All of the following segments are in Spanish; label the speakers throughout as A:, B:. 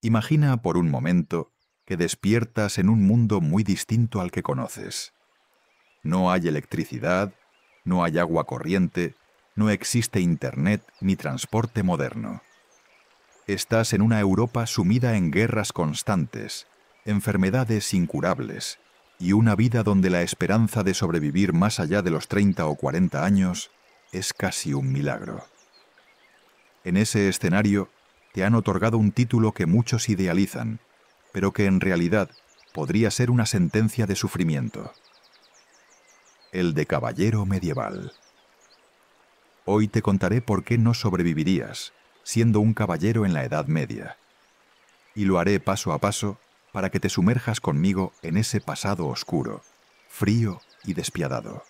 A: Imagina por un momento que despiertas en un mundo muy distinto al que conoces. No hay electricidad, no hay agua corriente, no existe internet ni transporte moderno. Estás en una Europa sumida en guerras constantes, enfermedades incurables y una vida donde la esperanza de sobrevivir más allá de los 30 o 40 años es casi un milagro. En ese escenario te han otorgado un título que muchos idealizan, pero que en realidad podría ser una sentencia de sufrimiento. El de caballero medieval. Hoy te contaré por qué no sobrevivirías, siendo un caballero en la Edad Media. Y lo haré paso a paso para que te sumerjas conmigo en ese pasado oscuro, frío y despiadado.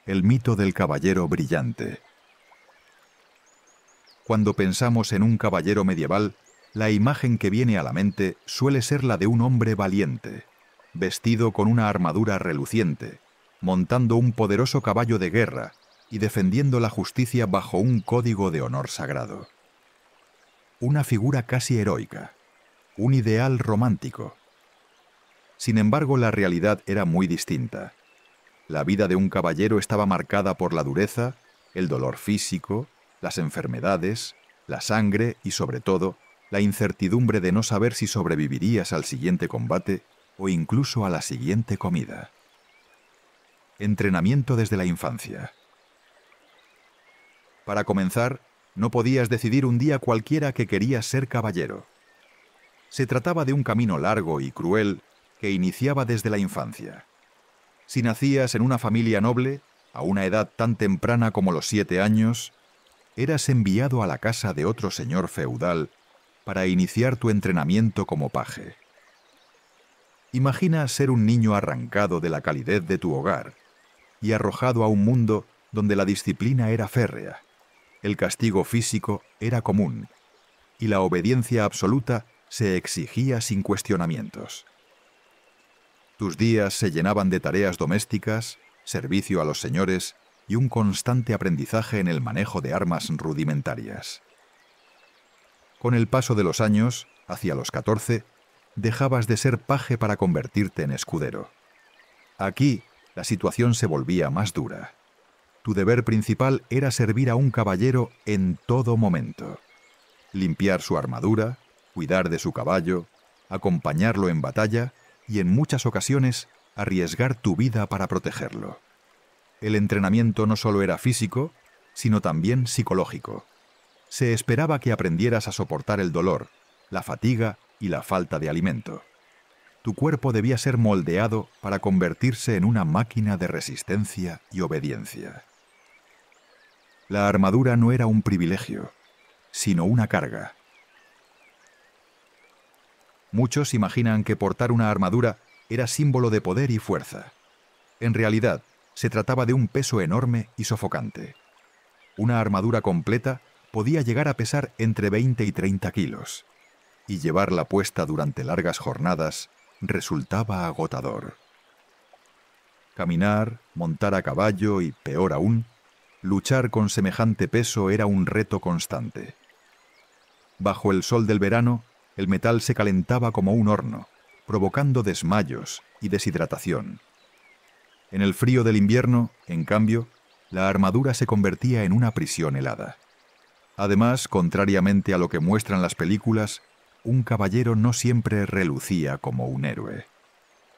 A: El mito del caballero brillante. Cuando pensamos en un caballero medieval, la imagen que viene a la mente suele ser la de un hombre valiente, vestido con una armadura reluciente, montando un poderoso caballo de guerra y defendiendo la justicia bajo un código de honor sagrado. Una figura casi heroica, un ideal romántico. Sin embargo, la realidad era muy distinta. La vida de un caballero estaba marcada por la dureza, el dolor físico, las enfermedades, la sangre y, sobre todo, la incertidumbre de no saber si sobrevivirías al siguiente combate o incluso a la siguiente comida. Entrenamiento desde la infancia. Para comenzar, no podías decidir un día cualquiera que querías ser caballero. Se trataba de un camino largo y cruel que iniciaba desde la infancia. Si nacías en una familia noble, a una edad tan temprana como los 7 años, eras enviado a la casa de otro señor feudal para iniciar tu entrenamiento como paje. Imagina ser un niño arrancado de la calidez de tu hogar y arrojado a un mundo donde la disciplina era férrea, el castigo físico era común y la obediencia absoluta se exigía sin cuestionamientos. Tus días se llenaban de tareas domésticas, servicio a los señores y un constante aprendizaje en el manejo de armas rudimentarias. Con el paso de los años, hacia los 14, dejabas de ser paje para convertirte en escudero. Aquí, la situación se volvía más dura. Tu deber principal era servir a un caballero en todo momento. Limpiar su armadura, cuidar de su caballo, acompañarlo en batalla y en muchas ocasiones arriesgar tu vida para protegerlo. El entrenamiento no solo era físico, sino también psicológico. Se esperaba que aprendieras a soportar el dolor, la fatiga y la falta de alimento. Tu cuerpo debía ser moldeado para convertirse en una máquina de resistencia y obediencia. La armadura no era un privilegio, sino una carga. Muchos imaginan que portar una armadura era símbolo de poder y fuerza. En realidad, se trataba de un peso enorme y sofocante. Una armadura completa podía llegar a pesar entre 20 y 30 kilos, y llevarla puesta durante largas jornadas resultaba agotador. Caminar, montar a caballo y, peor aún, luchar con semejante peso era un reto constante. Bajo el sol del verano, el metal se calentaba como un horno, provocando desmayos y deshidratación. En el frío del invierno, en cambio, la armadura se convertía en una prisión helada. Además, contrariamente a lo que muestran las películas, un caballero no siempre relucía como un héroe.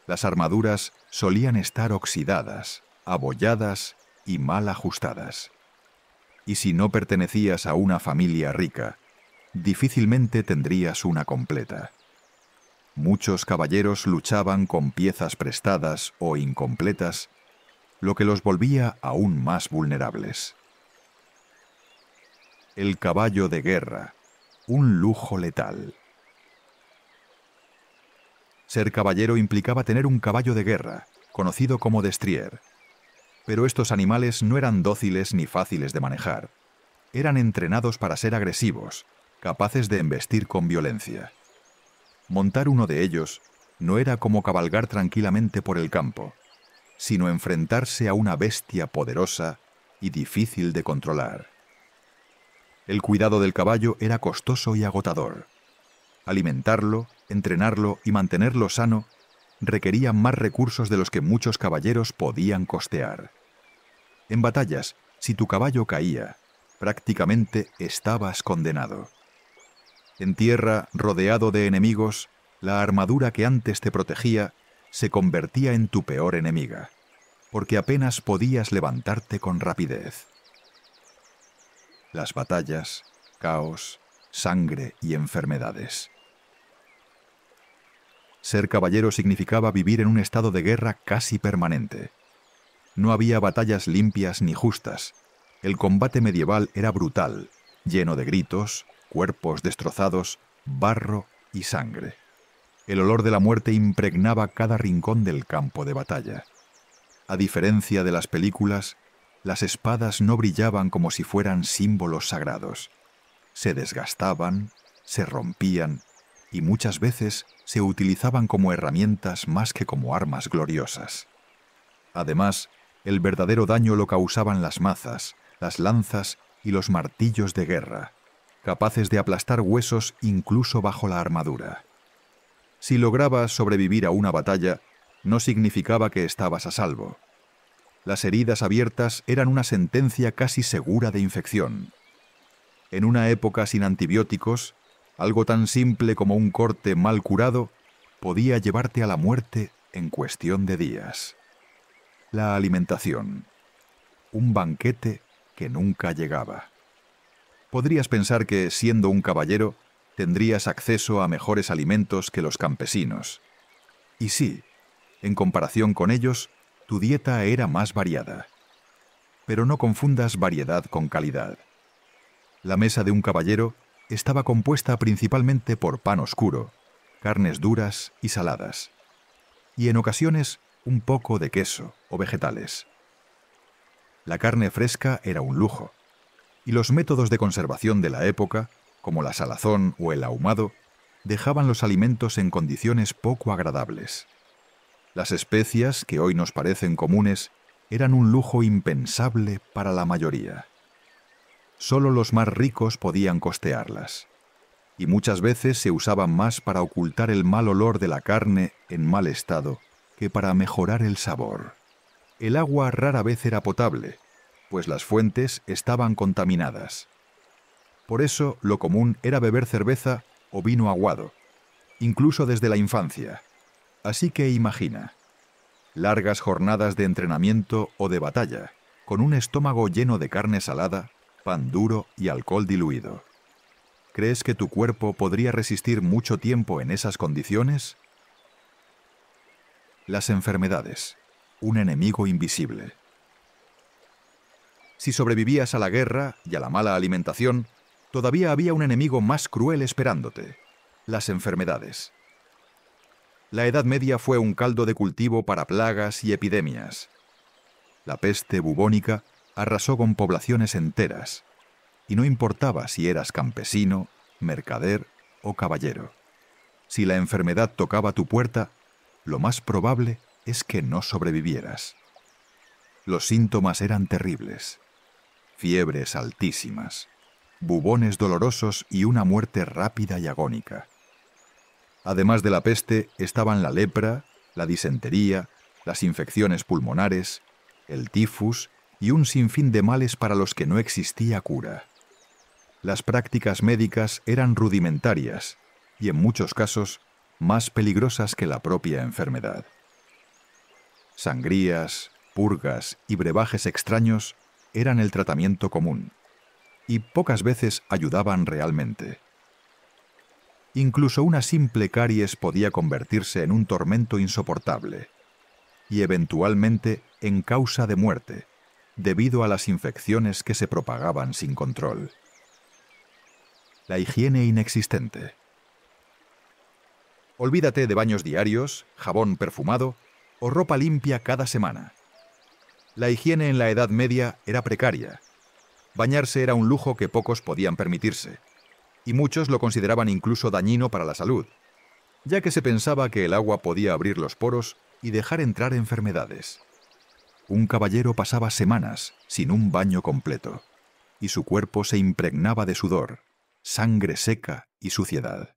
A: Las armaduras solían estar oxidadas, abolladas y mal ajustadas. Y si no pertenecías a una familia rica, difícilmente tendrías una completa. Muchos caballeros luchaban con piezas prestadas o incompletas, lo que los volvía aún más vulnerables. El caballo de guerra, un lujo letal. Ser caballero implicaba tener un caballo de guerra, conocido como destrier. Pero estos animales no eran dóciles ni fáciles de manejar. Eran entrenados para ser agresivos, capaces de embestir con violencia. Montar uno de ellos no era como cabalgar tranquilamente por el campo, sino enfrentarse a una bestia poderosa y difícil de controlar. El cuidado del caballo era costoso y agotador. Alimentarlo, entrenarlo y mantenerlo sano requería más recursos de los que muchos caballeros podían costear. En batallas, si tu caballo caía, prácticamente estabas condenado. En tierra, rodeado de enemigos, la armadura que antes te protegía se convertía en tu peor enemiga, porque apenas podías levantarte con rapidez. Las batallas, caos, sangre y enfermedades. Ser caballero significaba vivir en un estado de guerra casi permanente. No había batallas limpias ni justas. El combate medieval era brutal, lleno de gritos, cuerpos destrozados, barro y sangre. El olor de la muerte impregnaba cada rincón del campo de batalla. A diferencia de las películas, las espadas no brillaban como si fueran símbolos sagrados. Se desgastaban, se rompían y muchas veces se utilizaban como herramientas más que como armas gloriosas. Además, el verdadero daño lo causaban las mazas, las lanzas y los martillos de guerra, capaces de aplastar huesos incluso bajo la armadura. Si lograbas sobrevivir a una batalla, no significaba que estabas a salvo. Las heridas abiertas eran una sentencia casi segura de infección. En una época sin antibióticos, algo tan simple como un corte mal curado podía llevarte a la muerte en cuestión de días. La alimentación. Un banquete que nunca llegaba. Podrías pensar que, siendo un caballero, tendrías acceso a mejores alimentos que los campesinos. Y sí, en comparación con ellos, tu dieta era más variada. Pero no confundas variedad con calidad. La mesa de un caballero estaba compuesta principalmente por pan oscuro, carnes duras y saladas, y en ocasiones un poco de queso o vegetales. La carne fresca era un lujo, y los métodos de conservación de la época, como la salazón o el ahumado, dejaban los alimentos en condiciones poco agradables. Las especias, que hoy nos parecen comunes, eran un lujo impensable para la mayoría. Solo los más ricos podían costearlas, y muchas veces se usaban más para ocultar el mal olor de la carne en mal estado que para mejorar el sabor. El agua rara vez era potable, pues las fuentes estaban contaminadas. Por eso lo común era beber cerveza o vino aguado, incluso desde la infancia. Así que imagina, largas jornadas de entrenamiento o de batalla, con un estómago lleno de carne salada, pan duro y alcohol diluido. ¿Crees que tu cuerpo podría resistir mucho tiempo en esas condiciones? Las enfermedades, un enemigo invisible. Si sobrevivías a la guerra y a la mala alimentación, todavía había un enemigo más cruel esperándote: las enfermedades. La Edad Media fue un caldo de cultivo para plagas y epidemias. La peste bubónica arrasó con poblaciones enteras, y no importaba si eras campesino, mercader o caballero. Si la enfermedad tocaba tu puerta, lo más probable es que no sobrevivieras. Los síntomas eran terribles: fiebres altísimas, bubones dolorosos y una muerte rápida y agónica. Además de la peste estaban la lepra, la disentería, las infecciones pulmonares, el tifus y un sinfín de males para los que no existía cura. Las prácticas médicas eran rudimentarias y en muchos casos más peligrosas que la propia enfermedad. Sangrías, purgas y brebajes extraños eran el tratamiento común, y pocas veces ayudaban realmente. Incluso una simple caries podía convertirse en un tormento insoportable, y eventualmente en causa de muerte, debido a las infecciones que se propagaban sin control. La higiene inexistente. Olvídate de baños diarios, jabón perfumado o ropa limpia cada semana. La higiene en la Edad Media era precaria. Bañarse era un lujo que pocos podían permitirse, y muchos lo consideraban incluso dañino para la salud, ya que se pensaba que el agua podía abrir los poros y dejar entrar enfermedades. Un caballero pasaba semanas sin un baño completo. y su cuerpo se impregnaba de sudor, sangre seca y suciedad.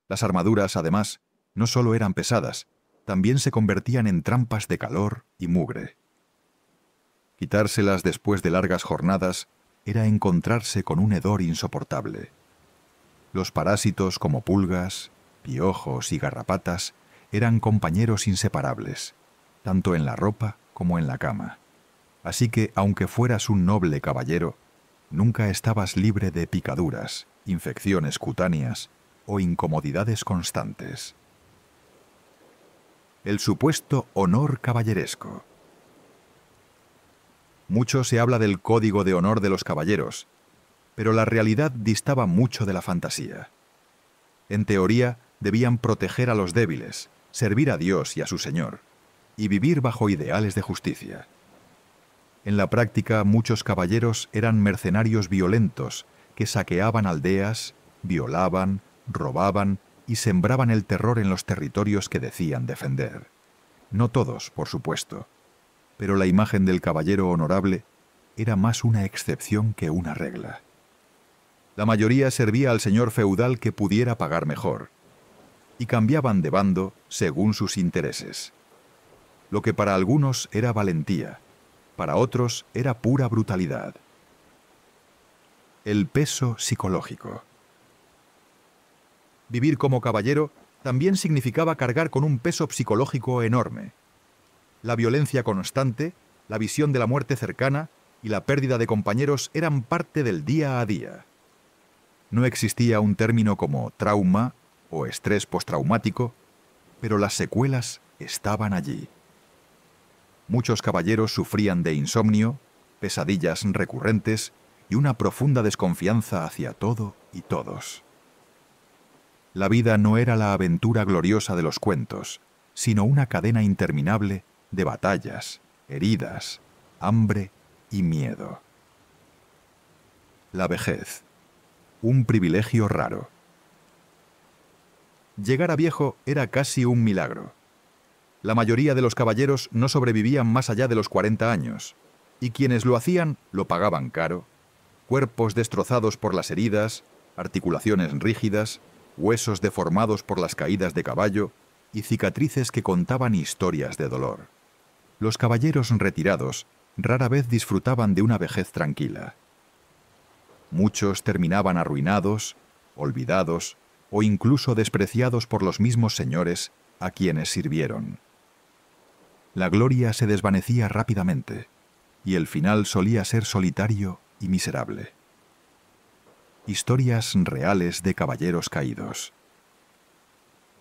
A: Las armaduras, además, no solo eran pesadas, también se convertían en trampas de calor y mugre. Quitárselas después de largas jornadas era encontrarse con un hedor insoportable. Los parásitos como pulgas, piojos y garrapatas eran compañeros inseparables, tanto en la ropa como en la cama. Así que, aunque fueras un noble caballero, nunca estabas libre de picaduras, infecciones cutáneas o incomodidades constantes. El supuesto honor caballeresco. Mucho se habla del código de honor de los caballeros, pero la realidad distaba mucho de la fantasía. En teoría, debían proteger a los débiles, servir a Dios y a su Señor, y vivir bajo ideales de justicia. En la práctica, muchos caballeros eran mercenarios violentos que saqueaban aldeas, violaban, robaban y sembraban el terror en los territorios que decían defender. No todos, por supuesto, pero la imagen del caballero honorable era más una excepción que una regla. La mayoría servía al señor feudal que pudiera pagar mejor, y cambiaban de bando según sus intereses. Lo que para algunos era valentía, para otros era pura brutalidad. El peso psicológico. Vivir como caballero también significaba cargar con un peso psicológico enorme. La violencia constante, la visión de la muerte cercana y la pérdida de compañeros eran parte del día a día. No existía un término como trauma o estrés postraumático, pero las secuelas estaban allí. Muchos caballeros sufrían de insomnio, pesadillas recurrentes y una profunda desconfianza hacia todo y todos. La vida no era la aventura gloriosa de los cuentos, sino una cadena interminable de batallas, heridas, hambre y miedo. La vejez, un privilegio raro. Llegar a viejo era casi un milagro. La mayoría de los caballeros no sobrevivían más allá de los 40 años, y quienes lo hacían lo pagaban caro. Cuerpos destrozados por las heridas, articulaciones rígidas, huesos deformados por las caídas de caballo y cicatrices que contaban historias de dolor. Los caballeros retirados rara vez disfrutaban de una vejez tranquila. Muchos terminaban arruinados, olvidados o incluso despreciados por los mismos señores a quienes sirvieron. La gloria se desvanecía rápidamente y el final solía ser solitario y miserable. Historias reales de caballeros caídos.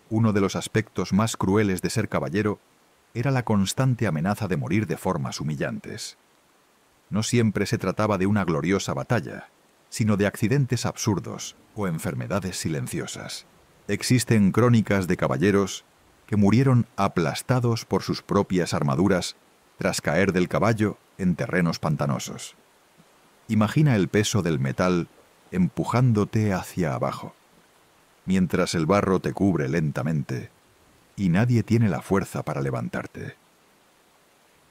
A: Uno de los aspectos más crueles de ser caballero era la constante amenaza de morir de formas humillantes. No siempre se trataba de una gloriosa batalla, sino de accidentes absurdos o enfermedades silenciosas. Existen crónicas de caballeros que murieron aplastados por sus propias armaduras tras caer del caballo en terrenos pantanosos. Imagina el peso del metal empujándote hacia abajo, mientras el barro te cubre lentamente y nadie tiene la fuerza para levantarte.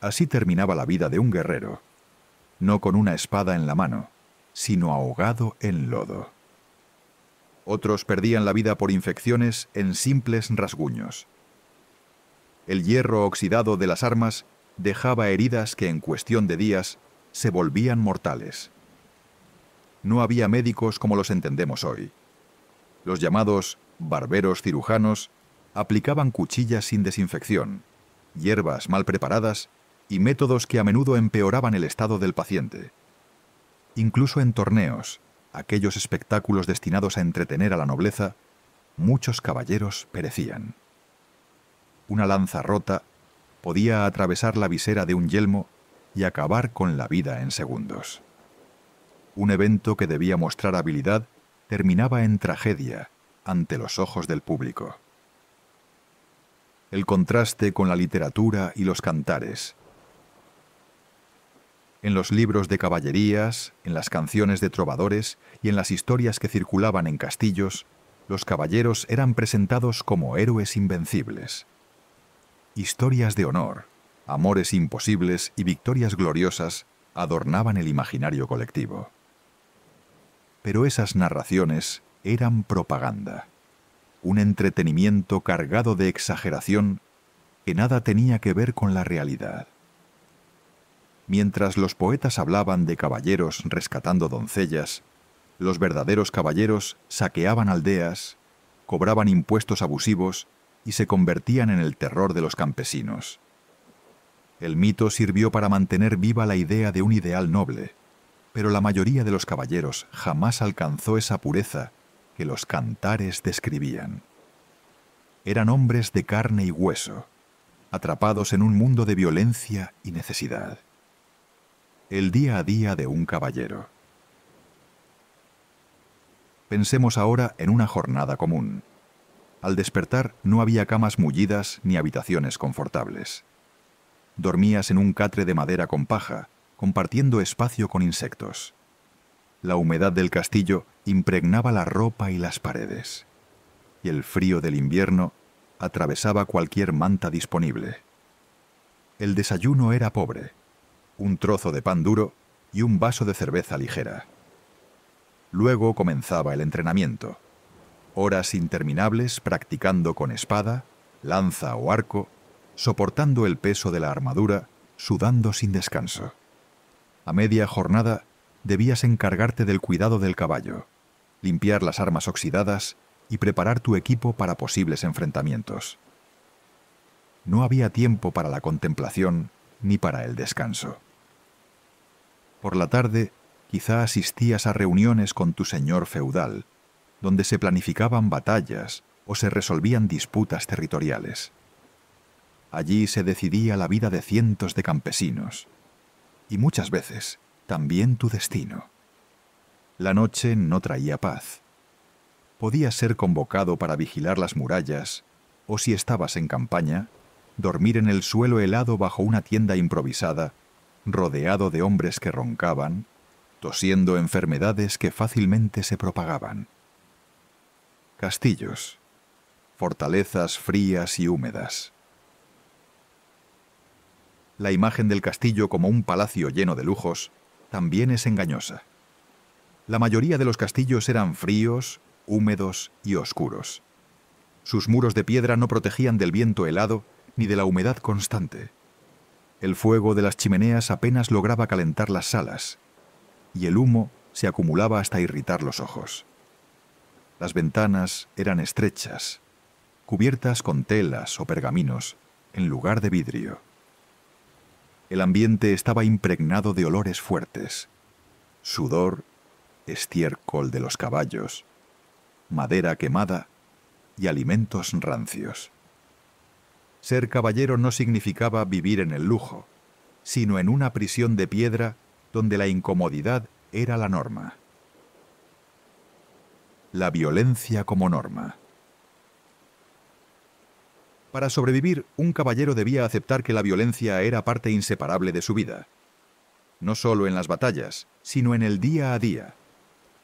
A: Así terminaba la vida de un guerrero, no con una espada en la mano, sino ahogado en lodo. Otros perdían la vida por infecciones en simples rasguños. El hierro oxidado de las armas dejaba heridas que en cuestión de días se volvían mortales. No había médicos como los entendemos hoy. Los llamados barberos cirujanos aplicaban cuchillas sin desinfección, hierbas mal preparadas y métodos que a menudo empeoraban el estado del paciente. Incluso en torneos, aquellos espectáculos destinados a entretener a la nobleza, muchos caballeros perecían. Una lanza rota podía atravesar la visera de un yelmo y acabar con la vida en segundos. Un evento que debía mostrar habilidad terminaba en tragedia ante los ojos del público. El contraste con la literatura y los cantares. En los libros de caballerías, en las canciones de trovadores y en las historias que circulaban en castillos, los caballeros eran presentados como héroes invencibles. Historias de honor, amores imposibles y victorias gloriosas adornaban el imaginario colectivo. Pero esas narraciones eran propaganda, un entretenimiento cargado de exageración que nada tenía que ver con la realidad. Mientras los poetas hablaban de caballeros rescatando doncellas, los verdaderos caballeros saqueaban aldeas, cobraban impuestos abusivos y se convertían en el terror de los campesinos. El mito sirvió para mantener viva la idea de un ideal noble, pero la mayoría de los caballeros jamás alcanzó esa pureza que los cantares describían. Eran hombres de carne y hueso, atrapados en un mundo de violencia y necesidad. El día a día de un caballero. Pensemos ahora en una jornada común. Al despertar no había camas mullidas ni habitaciones confortables. Dormías en un catre de madera con paja, compartiendo espacio con insectos. La humedad del castillo impregnaba la ropa y las paredes, y el frío del invierno atravesaba cualquier manta disponible. El desayuno era pobre: un trozo de pan duro y un vaso de cerveza ligera. Luego comenzaba el entrenamiento. Horas interminables practicando con espada, lanza o arco, soportando el peso de la armadura, sudando sin descanso. A media jornada debías encargarte del cuidado del caballo, limpiar las armas oxidadas y preparar tu equipo para posibles enfrentamientos. No había tiempo para la contemplación ni para el descanso. Por la tarde, quizá asistías a reuniones con tu señor feudal, donde se planificaban batallas o se resolvían disputas territoriales. Allí se decidía la vida de cientos de campesinos, y muchas veces también tu destino. La noche no traía paz. Podías ser convocado para vigilar las murallas, o si estabas en campaña, dormir en el suelo helado bajo una tienda improvisada, rodeado de hombres que roncaban, tosiendo enfermedades que fácilmente se propagaban. Castillos, fortalezas frías y húmedas. La imagen del castillo como un palacio lleno de lujos también es engañosa. La mayoría de los castillos eran fríos, húmedos y oscuros. Sus muros de piedra no protegían del viento helado ni de la humedad constante. El fuego de las chimeneas apenas lograba calentar las salas, y el humo se acumulaba hasta irritar los ojos. Las ventanas eran estrechas, cubiertas con telas o pergaminos en lugar de vidrio. El ambiente estaba impregnado de olores fuertes: sudor, estiércol de los caballos, madera quemada y alimentos rancios. Ser caballero no significaba vivir en el lujo, sino en una prisión de piedra donde la incomodidad era la norma. La violencia como norma. Para sobrevivir, un caballero debía aceptar que la violencia era parte inseparable de su vida. No solo en las batallas, sino en el día a día.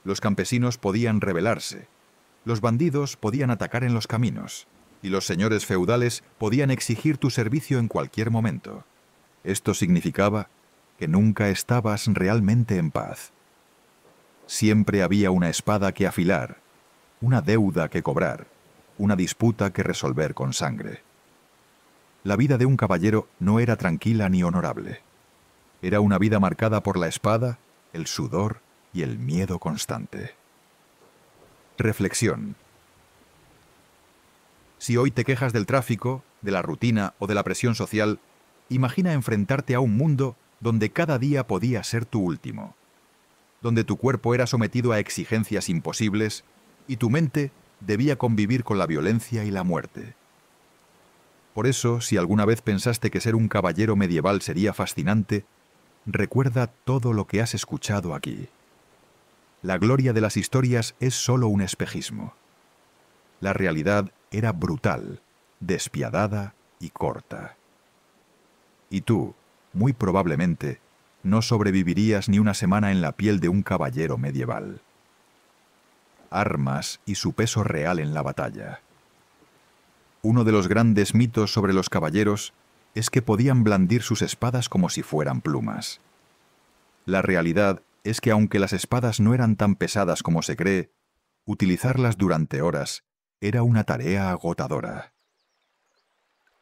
A: Los campesinos podían rebelarse, los bandidos podían atacar en los caminos, y los señores feudales podían exigir tu servicio en cualquier momento. Esto significaba que nunca estabas realmente en paz. Siempre había una espada que afilar, una deuda que cobrar, una disputa que resolver con sangre. La vida de un caballero no era tranquila ni honorable. Era una vida marcada por la espada, el sudor y el miedo constante. Reflexión. Si hoy te quejas del tráfico, de la rutina o de la presión social, imagina enfrentarte a un mundo donde cada día podía ser tu último, donde tu cuerpo era sometido a exigencias imposibles y tu mente debía convivir con la violencia y la muerte. Por eso, si alguna vez pensaste que ser un caballero medieval sería fascinante, recuerda todo lo que has escuchado aquí. La gloria de las historias es solo un espejismo. La realidad era brutal, despiadada y corta. Y tú, muy probablemente, no sobrevivirías ni una semana en la piel de un caballero medieval. Armas y su peso real en la batalla. Uno de los grandes mitos sobre los caballeros es que podían blandir sus espadas como si fueran plumas. La realidad es que aunque las espadas no eran tan pesadas como se cree, utilizarlas durante horas era una tarea agotadora.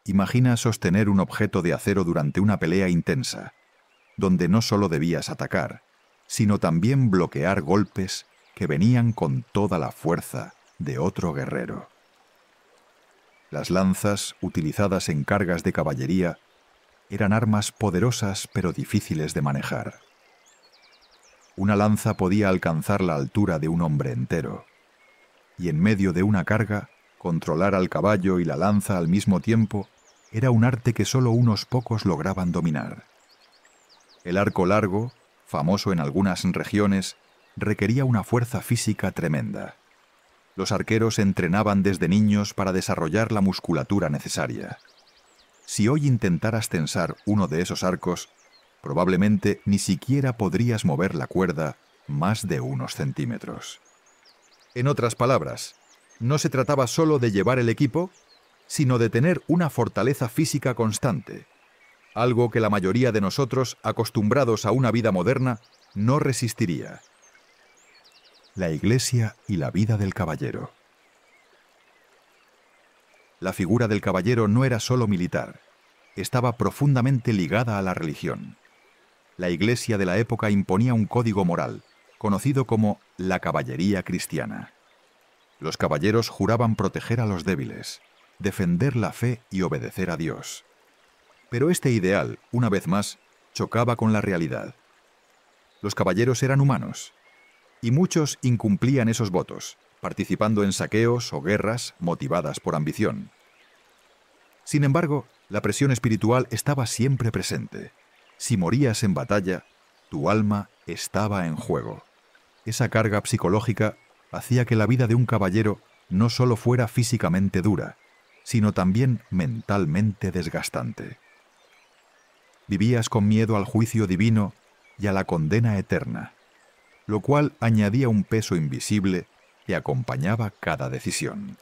A: Imagina sostener un objeto de acero durante una pelea intensa, donde no solo debías atacar, sino también bloquear golpes que venían con toda la fuerza de otro guerrero. Las lanzas, utilizadas en cargas de caballería, eran armas poderosas pero difíciles de manejar. Una lanza podía alcanzar la altura de un hombre entero, y en medio de una carga, controlar al caballo y la lanza al mismo tiempo era un arte que solo unos pocos lograban dominar. El arco largo, famoso en algunas regiones, requería una fuerza física tremenda. Los arqueros entrenaban desde niños para desarrollar la musculatura necesaria. Si hoy intentaras tensar uno de esos arcos, probablemente ni siquiera podrías mover la cuerda más de unos centímetros. En otras palabras, no se trataba solo de llevar el equipo, sino de tener una fortaleza física constante, algo que la mayoría de nosotros, acostumbrados a una vida moderna, no resistiría. La Iglesia y la vida del caballero. La figura del caballero no era solo militar, estaba profundamente ligada a la religión. La Iglesia de la época imponía un código moral, conocido como la caballería cristiana. Los caballeros juraban proteger a los débiles, defender la fe y obedecer a Dios. Pero este ideal, una vez más, chocaba con la realidad. Los caballeros eran humanos, y muchos incumplían esos votos, participando en saqueos o guerras motivadas por ambición. Sin embargo, la presión espiritual estaba siempre presente. Si morías en batalla, tu alma estaba en juego. Esa carga psicológica hacía que la vida de un caballero no solo fuera físicamente dura, sino también mentalmente desgastante. Vivías con miedo al juicio divino y a la condena eterna, lo cual añadía un peso invisible que acompañaba cada decisión.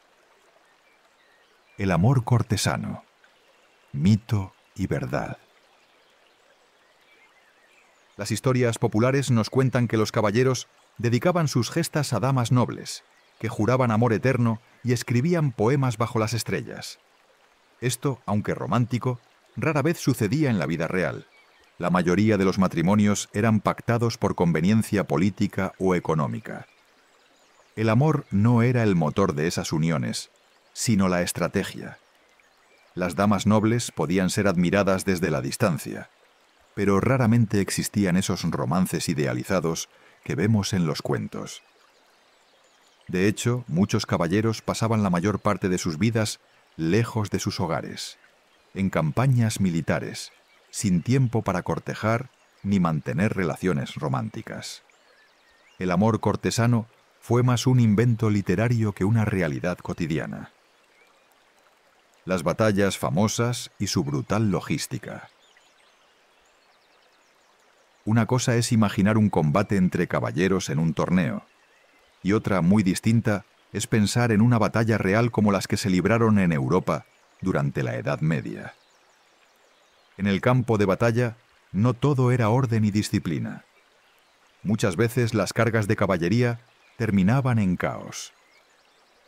A: El amor cortesano, mito y verdad. Las historias populares nos cuentan que los caballeros dedicaban sus gestas a damas nobles, que juraban amor eterno y escribían poemas bajo las estrellas. Esto, aunque romántico, rara vez sucedía en la vida real. La mayoría de los matrimonios eran pactados por conveniencia política o económica. El amor no era el motor de esas uniones, sino la estrategia. Las damas nobles podían ser admiradas desde la distancia, pero raramente existían esos romances idealizados que vemos en los cuentos. De hecho, muchos caballeros pasaban la mayor parte de sus vidas lejos de sus hogares, en campañas militares, sin tiempo para cortejar ni mantener relaciones románticas. El amor cortesano fue más un invento literario que una realidad cotidiana. Las batallas famosas y su brutal logística. Una cosa es imaginar un combate entre caballeros en un torneo, y otra muy distinta es pensar en una batalla real como las que se libraron en Europa durante la Edad Media. En el campo de batalla no todo era orden y disciplina. Muchas veces las cargas de caballería terminaban en caos.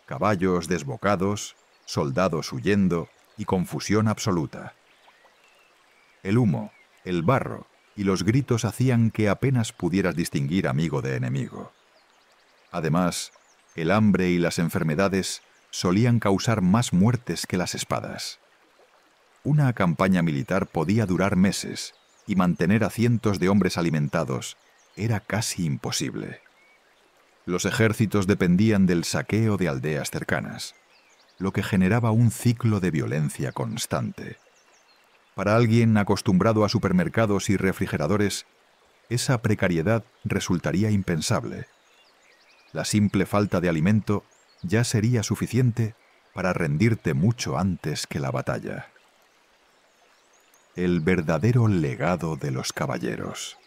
A: Caballos desbocados, soldados huyendo y confusión absoluta. El humo, el barro y los gritos hacían que apenas pudieras distinguir amigo de enemigo. Además, el hambre y las enfermedades solían causar más muertes que las espadas. Una campaña militar podía durar meses y mantener a cientos de hombres alimentados era casi imposible. Los ejércitos dependían del saqueo de aldeas cercanas, lo que generaba un ciclo de violencia constante. Para alguien acostumbrado a supermercados y refrigeradores, esa precariedad resultaría impensable. La simple falta de alimento ya sería suficiente para rendirte mucho antes que la batalla. El verdadero legado de los caballeros.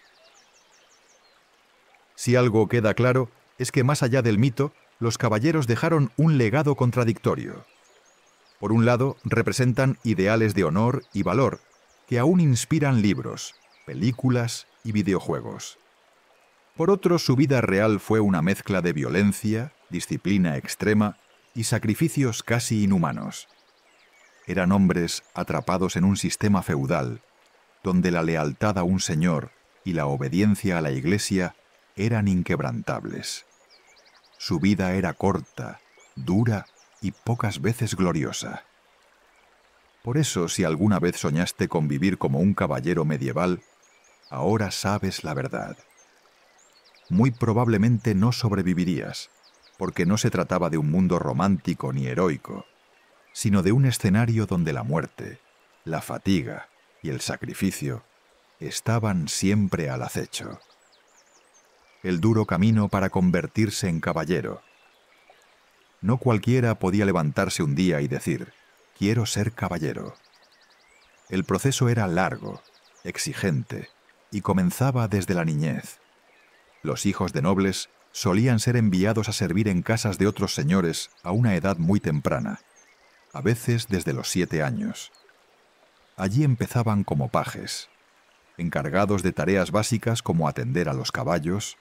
A: Si algo queda claro, es que más allá del mito, los caballeros dejaron un legado contradictorio. Por un lado, representan ideales de honor y valor que aún inspiran libros, películas y videojuegos. Por otro, su vida real fue una mezcla de violencia, disciplina extrema y sacrificios casi inhumanos. Eran hombres atrapados en un sistema feudal, donde la lealtad a un señor y la obediencia a la Iglesia eran inquebrantables. Su vida era corta, dura y pocas veces gloriosa. Por eso, si alguna vez soñaste con vivir como un caballero medieval, ahora sabes la verdad. Muy probablemente no sobrevivirías, porque no se trataba de un mundo romántico ni heroico, sino de un escenario donde la muerte, la fatiga y el sacrificio estaban siempre al acecho. El duro camino para convertirse en caballero. No cualquiera podía levantarse un día y decir: quiero ser caballero. El proceso era largo, exigente, y comenzaba desde la niñez. Los hijos de nobles solían ser enviados a servir en casas de otros señores a una edad muy temprana, a veces desde los 7 años. Allí empezaban como pajes, encargados de tareas básicas como atender a los caballos,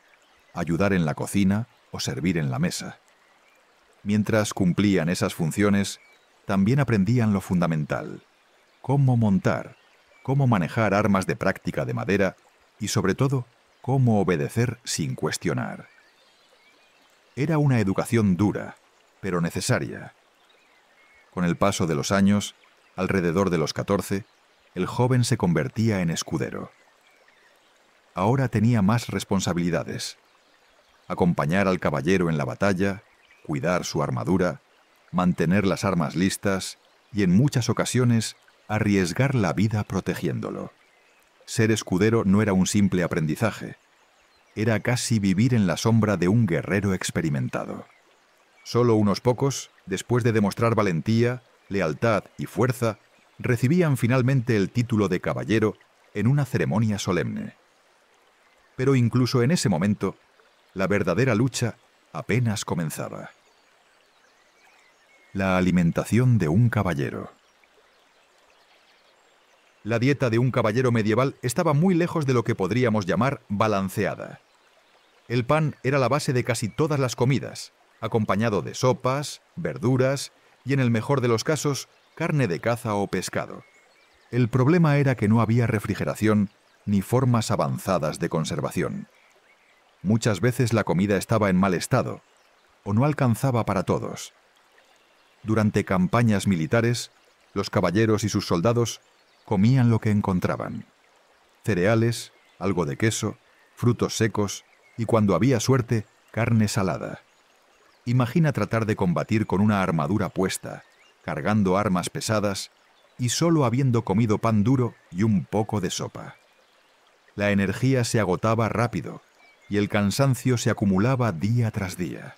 A: ayudar en la cocina o servir en la mesa. Mientras cumplían esas funciones, también aprendían lo fundamental: cómo montar, cómo manejar armas de práctica de madera y, sobre todo, cómo obedecer sin cuestionar. Era una educación dura, pero necesaria. Con el paso de los años, alrededor de los 14, el joven se convertía en escudero. Ahora tenía más responsabilidades: acompañar al caballero en la batalla, cuidar su armadura, mantener las armas listas y, en muchas ocasiones, arriesgar la vida protegiéndolo. Ser escudero no era un simple aprendizaje. Era casi vivir en la sombra de un guerrero experimentado. Solo unos pocos, después de demostrar valentía, lealtad y fuerza, recibían finalmente el título de caballero en una ceremonia solemne. Pero incluso en ese momento, la verdadera lucha apenas comenzaba. La alimentación de un caballero. La dieta de un caballero medieval estaba muy lejos de lo que podríamos llamar balanceada. El pan era la base de casi todas las comidas, acompañado de sopas, verduras y, en el mejor de los casos, carne de caza o pescado. El problema era que no había refrigeración ni formas avanzadas de conservación. Muchas veces la comida estaba en mal estado o no alcanzaba para todos. Durante campañas militares, los caballeros y sus soldados comían lo que encontraban: cereales, algo de queso, frutos secos y, cuando había suerte, carne salada. Imagina tratar de combatir con una armadura puesta, cargando armas pesadas y solo habiendo comido pan duro y un poco de sopa. La energía se agotaba rápido y el cansancio se acumulaba día tras día.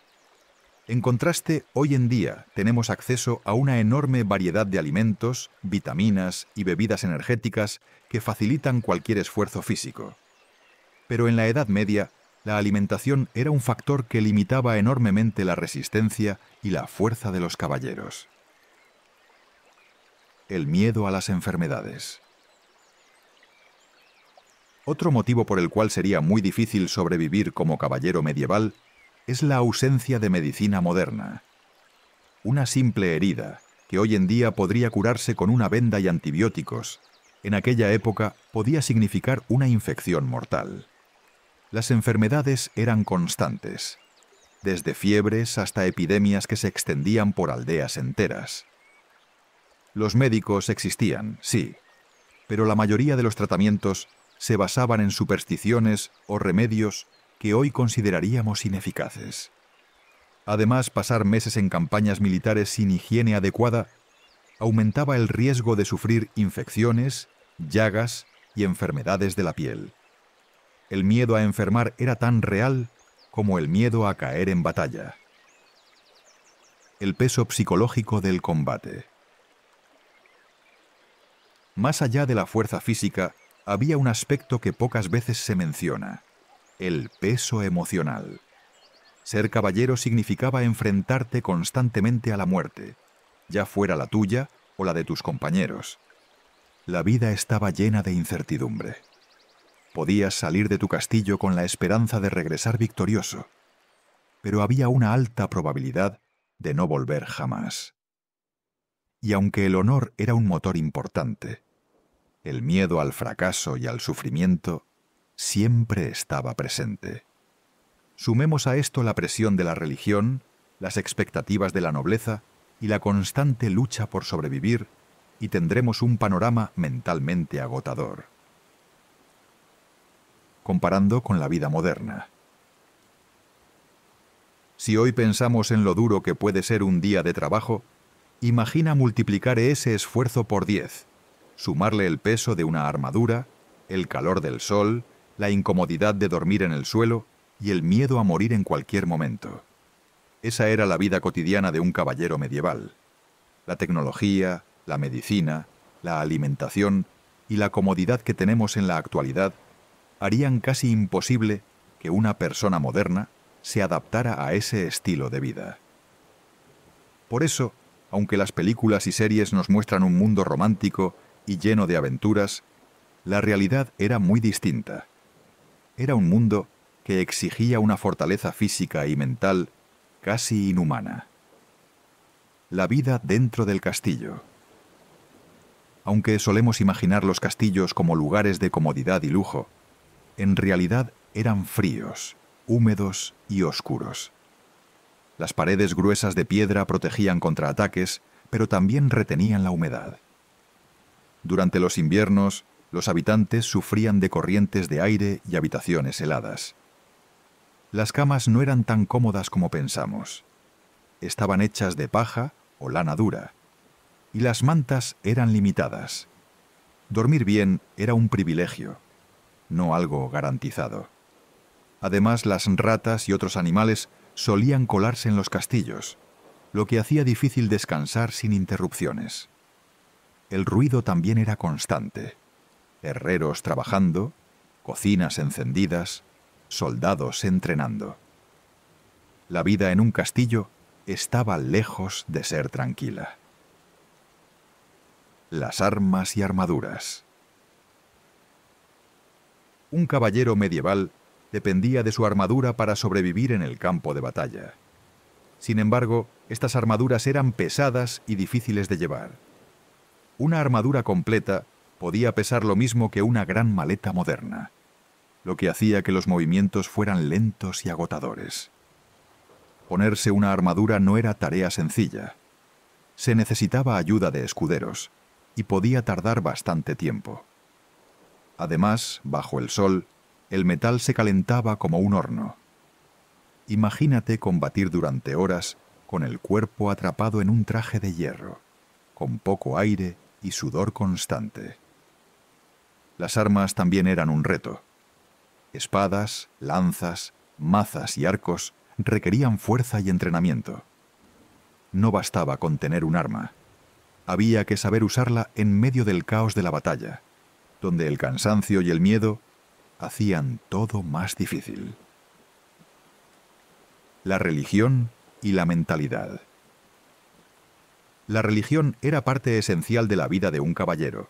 A: En contraste, hoy en día tenemos acceso a una enorme variedad de alimentos, vitaminas y bebidas energéticas que facilitan cualquier esfuerzo físico. Pero en la Edad Media, la alimentación era un factor que limitaba enormemente la resistencia y la fuerza de los caballeros. El miedo a las enfermedades. Otro motivo por el cual sería muy difícil sobrevivir como caballero medieval es la ausencia de medicina moderna. Una simple herida, que hoy en día podría curarse con una venda y antibióticos, en aquella época podía significar una infección mortal. Las enfermedades eran constantes, desde fiebres hasta epidemias que se extendían por aldeas enteras. Los médicos existían, sí, pero la mayoría de los tratamientos se basaban en supersticiones o remedios que hoy consideraríamos ineficaces. Además, pasar meses en campañas militares sin higiene adecuada aumentaba el riesgo de sufrir infecciones, llagas y enfermedades de la piel. El miedo a enfermar era tan real como el miedo a caer en batalla. El peso psicológico del combate. Más allá de la fuerza física, había un aspecto que pocas veces se menciona: el peso emocional. Ser caballero significaba enfrentarte constantemente a la muerte, ya fuera la tuya o la de tus compañeros. La vida estaba llena de incertidumbre. Podías salir de tu castillo con la esperanza de regresar victorioso, pero había una alta probabilidad de no volver jamás. Y aunque el honor era un motor importante, el miedo al fracaso y al sufrimiento siempre estaba presente. Sumemos a esto la presión de la religión, las expectativas de la nobleza y la constante lucha por sobrevivir, y tendremos un panorama mentalmente agotador. Comparando con la vida moderna. Si hoy pensamos en lo duro que puede ser un día de trabajo, imagina multiplicar ese esfuerzo por 10, sumarle el peso de una armadura, el calor del sol, la incomodidad de dormir en el suelo y el miedo a morir en cualquier momento. Esa era la vida cotidiana de un caballero medieval. La tecnología, la medicina, la alimentación y la comodidad que tenemos en la actualidad harían casi imposible que una persona moderna se adaptara a ese estilo de vida. Por eso, aunque las películas y series nos muestran un mundo romántico y lleno de aventuras, la realidad era muy distinta. Era un mundo que exigía una fortaleza física y mental casi inhumana. La vida dentro del castillo. Aunque solemos imaginar los castillos como lugares de comodidad y lujo, en realidad eran fríos, húmedos y oscuros. Las paredes gruesas de piedra protegían contra ataques, pero también retenían la humedad. Durante los inviernos, los habitantes sufrían de corrientes de aire y habitaciones heladas. Las camas no eran tan cómodas como pensamos. Estaban hechas de paja o lana dura, y las mantas eran limitadas. Dormir bien era un privilegio, no algo garantizado. Además, las ratas y otros animales solían colarse en los castillos, lo que hacía difícil descansar sin interrupciones. El ruido también era constante. Herreros trabajando, cocinas encendidas, soldados entrenando. La vida en un castillo estaba lejos de ser tranquila. Las armas y armaduras. Un caballero medieval dependía de su armadura para sobrevivir en el campo de batalla. Sin embargo, estas armaduras eran pesadas y difíciles de llevar. Una armadura completa podía pesar lo mismo que una gran maleta moderna, lo que hacía que los movimientos fueran lentos y agotadores. Ponerse una armadura no era tarea sencilla. Se necesitaba ayuda de escuderos, y podía tardar bastante tiempo. Además, bajo el sol, el metal se calentaba como un horno. Imagínate combatir durante horas con el cuerpo atrapado en un traje de hierro, con poco aire y sudor constante. Las armas también eran un reto. Espadas, lanzas, mazas y arcos requerían fuerza y entrenamiento. No bastaba con tener un arma. Había que saber usarla en medio del caos de la batalla, donde el cansancio y el miedo hacían todo más difícil. La religión y la mentalidad. La religión era parte esencial de la vida de un caballero.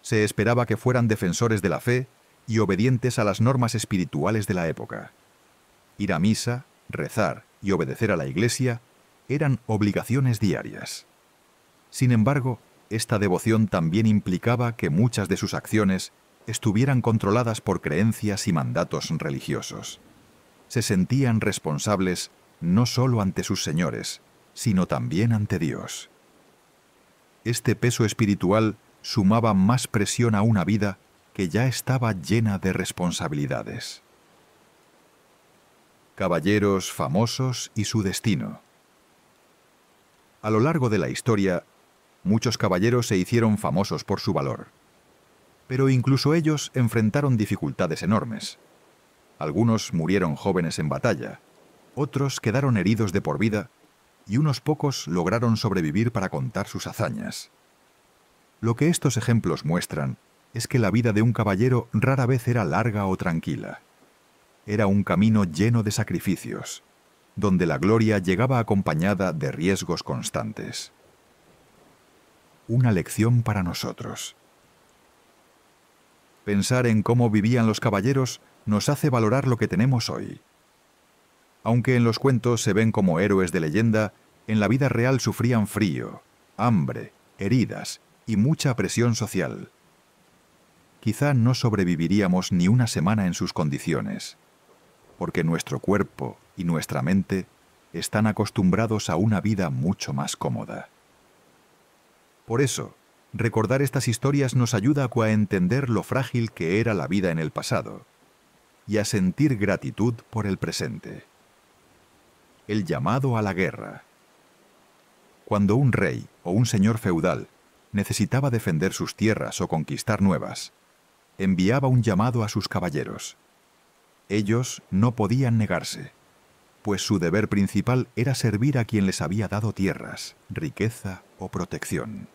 A: Se esperaba que fueran defensores de la fe y obedientes a las normas espirituales de la época. Ir a misa, rezar y obedecer a la Iglesia eran obligaciones diarias. Sin embargo, esta devoción también implicaba que muchas de sus acciones estuvieran controladas por creencias y mandatos religiosos. Se sentían responsables no solo ante sus señores, sino también ante Dios. Este peso espiritual sumaba más presión a una vida que ya estaba llena de responsabilidades. Caballeros famosos y su destino. A lo largo de la historia, muchos caballeros se hicieron famosos por su valor. Pero incluso ellos enfrentaron dificultades enormes. Algunos murieron jóvenes en batalla, otros quedaron heridos de por vida y unos pocos lograron sobrevivir para contar sus hazañas. Lo que estos ejemplos muestran es que la vida de un caballero rara vez era larga o tranquila. Era un camino lleno de sacrificios, donde la gloria llegaba acompañada de riesgos constantes. Una lección para nosotros. Pensar en cómo vivían los caballeros nos hace valorar lo que tenemos hoy. Aunque en los cuentos se ven como héroes de leyenda, en la vida real sufrían frío, hambre, heridas y mucha presión social. Quizá no sobreviviríamos ni una semana en sus condiciones, porque nuestro cuerpo y nuestra mente están acostumbrados a una vida mucho más cómoda. Por eso, recordar estas historias nos ayuda a entender lo frágil que era la vida en el pasado y a sentir gratitud por el presente. El llamado a la guerra. Cuando un rey o un señor feudal necesitaba defender sus tierras o conquistar nuevas, enviaba un llamado a sus caballeros. Ellos no podían negarse, pues su deber principal era servir a quien les había dado tierras, riqueza o protección.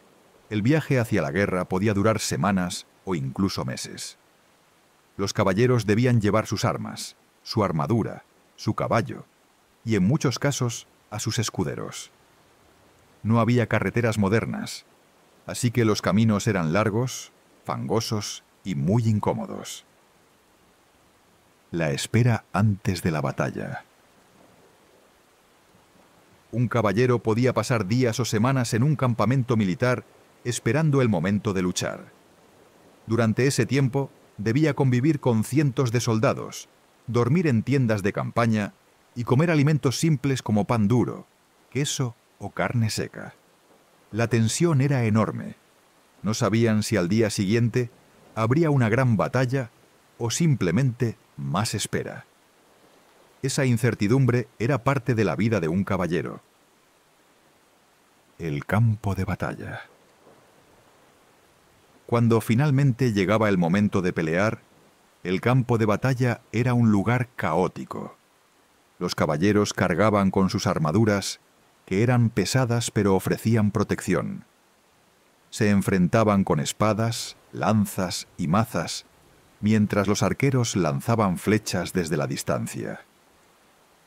A: El viaje hacia la guerra podía durar semanas o incluso meses. Los caballeros debían llevar sus armas, su armadura, su caballo y, en muchos casos, a sus escuderos. No había carreteras modernas, así que los caminos eran largos, fangosos y muy incómodos. La espera antes de la batalla. Un caballero podía pasar días o semanas en un campamento militar esperando el momento de luchar. Durante ese tiempo debía convivir con cientos de soldados, dormir en tiendas de campaña y comer alimentos simples como pan duro, queso o carne seca. La tensión era enorme. No sabían si al día siguiente habría una gran batalla o simplemente más espera. Esa incertidumbre era parte de la vida de un caballero. El campo de batalla. Cuando finalmente llegaba el momento de pelear, el campo de batalla era un lugar caótico. Los caballeros cargaban con sus armaduras, que eran pesadas pero ofrecían protección. Se enfrentaban con espadas, lanzas y mazas, mientras los arqueros lanzaban flechas desde la distancia.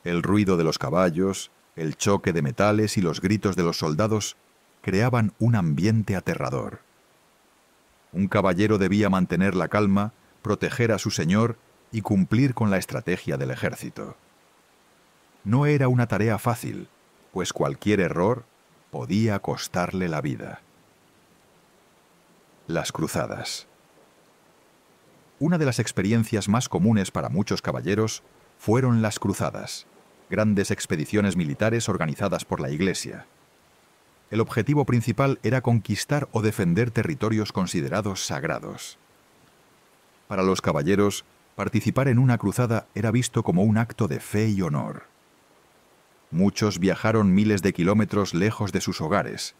A: El ruido de los caballos, el choque de metales y los gritos de los soldados creaban un ambiente aterrador. Un caballero debía mantener la calma, proteger a su señor y cumplir con la estrategia del ejército. No era una tarea fácil, pues cualquier error podía costarle la vida. Las cruzadas. Una de las experiencias más comunes para muchos caballeros fueron las cruzadas, grandes expediciones militares organizadas por la Iglesia. El objetivo principal era conquistar o defender territorios considerados sagrados. Para los caballeros, participar en una cruzada era visto como un acto de fe y honor. Muchos viajaron miles de kilómetros lejos de sus hogares,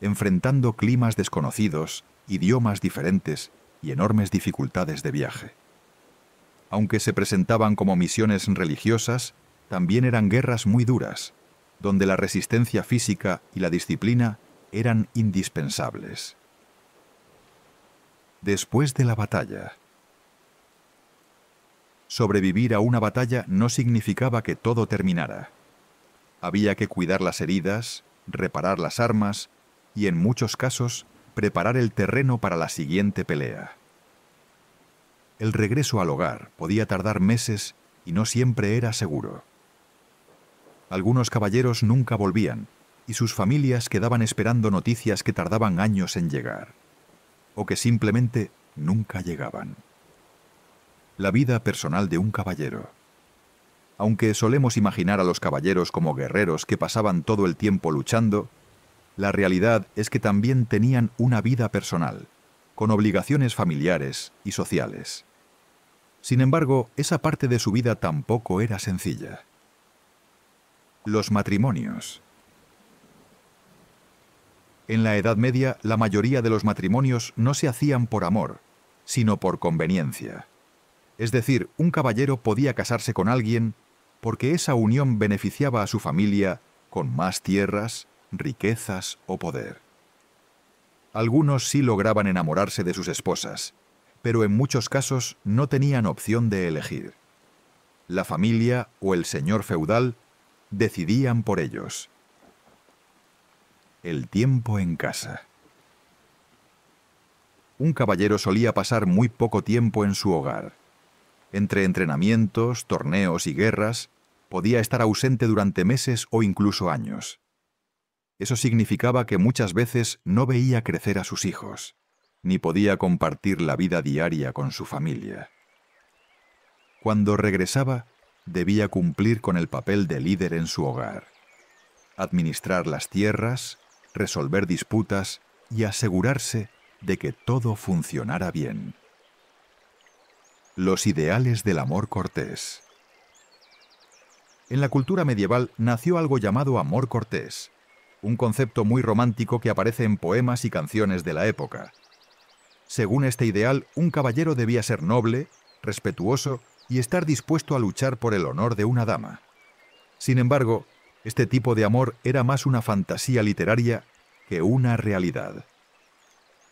A: enfrentando climas desconocidos, idiomas diferentes y enormes dificultades de viaje. Aunque se presentaban como misiones religiosas, también eran guerras muy duras, donde la resistencia física y la disciplina eran indispensables. Después de la batalla. Sobrevivir a una batalla no significaba que todo terminara. Había que cuidar las heridas, reparar las armas y, en muchos casos, preparar el terreno para la siguiente pelea. El regreso al hogar podía tardar meses y no siempre era seguro. Algunos caballeros nunca volvían y sus familias quedaban esperando noticias que tardaban años en llegar, o que simplemente nunca llegaban. La vida personal de un caballero. Aunque solemos imaginar a los caballeros como guerreros que pasaban todo el tiempo luchando, la realidad es que también tenían una vida personal, con obligaciones familiares y sociales. Sin embargo, esa parte de su vida tampoco era sencilla. Los matrimonios. En la Edad Media, la mayoría de los matrimonios no se hacían por amor, sino por conveniencia. Es decir, un caballero podía casarse con alguien porque esa unión beneficiaba a su familia con más tierras, riquezas o poder. Algunos sí lograban enamorarse de sus esposas, pero en muchos casos no tenían opción de elegir. La familia o el señor feudal decidían por ellos. El tiempo en casa. un caballero solía pasar muy poco tiempo en su hogar. Entre entrenamientos, torneos y guerras, podía estar ausente durante meses o incluso años. Eso significaba que muchas veces no veía crecer a sus hijos, ni podía compartir la vida diaria con su familia. Cuando regresaba, debía cumplir con el papel de líder en su hogar, administrar las tierras, resolver disputas y asegurarse de que todo funcionara bien. Los ideales del amor cortés. En la cultura medieval nació algo llamado amor cortés, un concepto muy romántico que aparece en poemas y canciones de la época. Según este ideal, un caballero debía ser noble, respetuoso y estar dispuesto a luchar por el honor de una dama. Sin embargo, este tipo de amor era más una fantasía literaria que una realidad.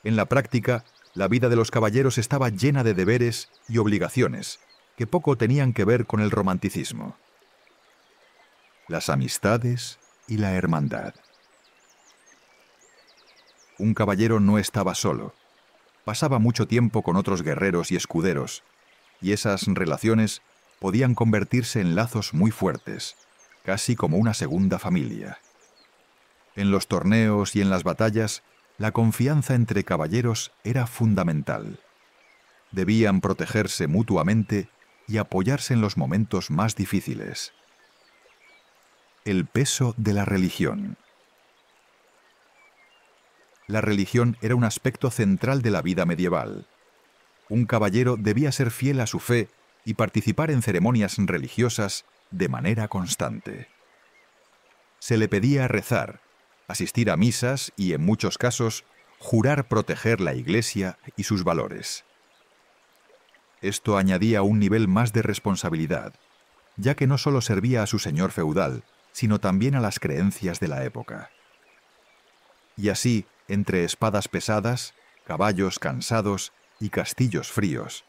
A: En la práctica, la vida de los caballeros estaba llena de deberes y obligaciones que poco tenían que ver con el romanticismo. Las amistades y la hermandad. Un caballero no estaba solo. Pasaba mucho tiempo con otros guerreros y escuderos, y esas relaciones podían convertirse en lazos muy fuertes, casi como una segunda familia. En los torneos y en las batallas, la confianza entre caballeros era fundamental. Debían protegerse mutuamente y apoyarse en los momentos más difíciles. El peso de la religión. La religión era un aspecto central de la vida medieval. Un caballero debía ser fiel a su fe y participar en ceremonias religiosas de manera constante. Se le pedía rezar, asistir a misas y, en muchos casos, jurar proteger la Iglesia y sus valores. Esto añadía un nivel más de responsabilidad, ya que no solo servía a su señor feudal, sino también a las creencias de la época. Y así, entre espadas pesadas, caballos cansados y castillos fríos,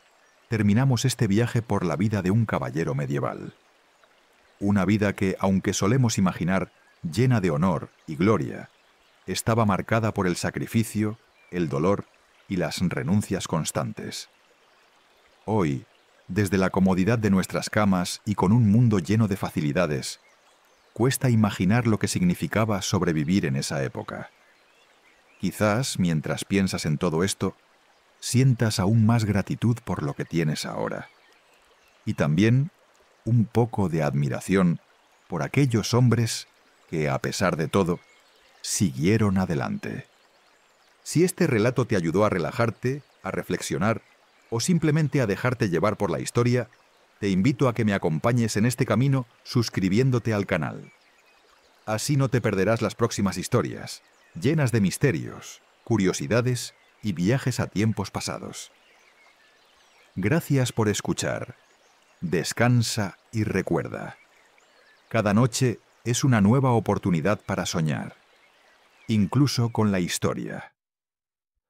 A: terminamos este viaje por la vida de un caballero medieval. Una vida que, aunque solemos imaginar llena de honor y gloria, estaba marcada por el sacrificio, el dolor y las renuncias constantes. Hoy, desde la comodidad de nuestras camas y con un mundo lleno de facilidades, cuesta imaginar lo que significaba sobrevivir en esa época. Quizás, mientras piensas en todo esto, sientas aún más gratitud por lo que tienes ahora. Y también un poco de admiración por aquellos hombres que, a pesar de todo, siguieron adelante. Si este relato te ayudó a relajarte, a reflexionar o simplemente a dejarte llevar por la historia, te invito a que me acompañes en este camino suscribiéndote al canal. Así no te perderás las próximas historias, llenas de misterios, curiosidades y viajes a tiempos pasados. Gracias por escuchar. Descansa y recuerda. Cada noche es una nueva oportunidad para soñar, incluso con la historia.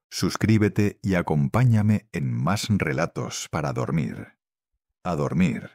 A: Suscríbete y acompáñame en más relatos para dormir. A dormir.